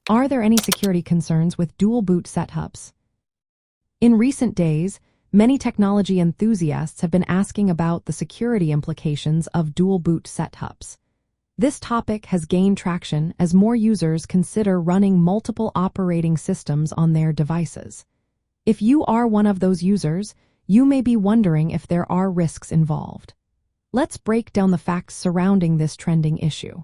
Are there any security concerns with dual boot setups? In recent days, many technology enthusiasts have been asking about the security implications of dual boot setups. This topic has gained traction as more users consider running multiple operating systems on their devices. If you are one of those users, you may be wondering if there are risks involved. Let's break down the facts surrounding this trending issue.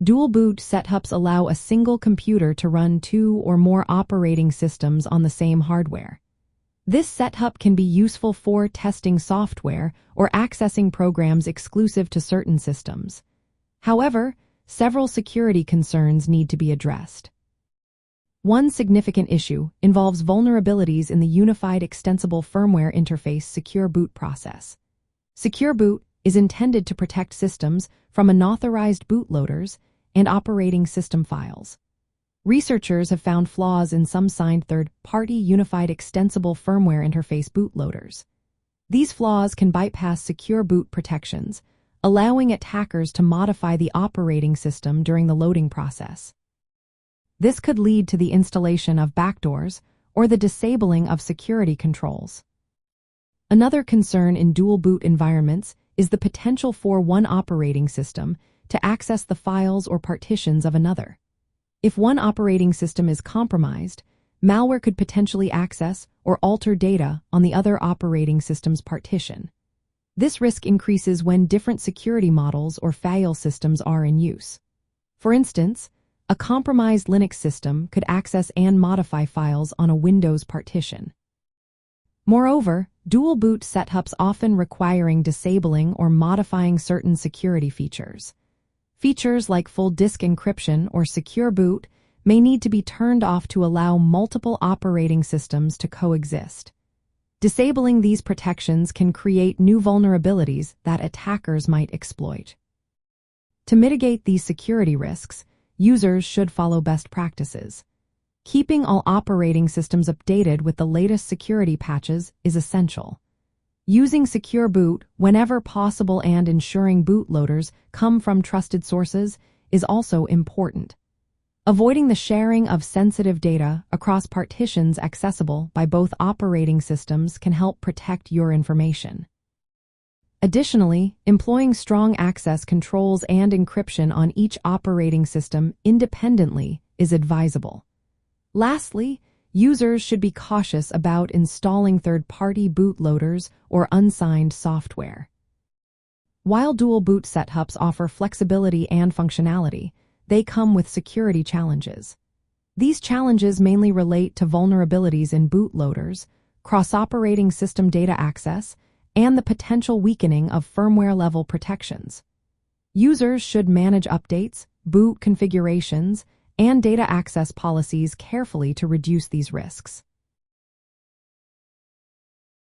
Dual boot setups allow a single computer to run two or more operating systems on the same hardware. This setup can be useful for testing software or accessing programs exclusive to certain systems. However, several security concerns need to be addressed. One significant issue involves vulnerabilities in the Unified Extensible Firmware Interface Secure Boot process. Secure Boot is intended to protect systems from unauthorized bootloaders and operating system files. Researchers have found flaws in some signed third-party Unified Extensible Firmware Interface bootloaders. These flaws can bypass secure boot protections, allowing attackers to modify the operating system during the loading process. This could lead to the installation of backdoors or the disabling of security controls. Another concern in dual boot environments is the potential for one operating system to access the files or partitions of another. If one operating system is compromised, malware could potentially access or alter data on the other operating system's partition. This risk increases when different security models or file systems are in use. For instance, a compromised Linux system could access and modify files on a Windows partition. Moreover, dual boot setups often requiring disabling or modifying certain security features. Features like full disk encryption or secure boot may need to be turned off to allow multiple operating systems to coexist. Disabling these protections can create new vulnerabilities that attackers might exploit. To mitigate these security risks, users should follow best practices. Keeping all operating systems updated with the latest security patches is essential. Using secure boot whenever possible and ensuring bootloaders come from trusted sources is also important. Avoiding the sharing of sensitive data across partitions accessible by both operating systems can help protect your information. Additionally, employing strong access controls and encryption on each operating system independently is advisable. Lastly, users should be cautious about installing third-party bootloaders or unsigned software. While dual boot setups offer flexibility and functionality, they come with security challenges. These challenges mainly relate to vulnerabilities in bootloaders, cross-operating system data access, and the potential weakening of firmware-level protections. Users should manage updates, boot configurations, and data access policies carefully to reduce these risks.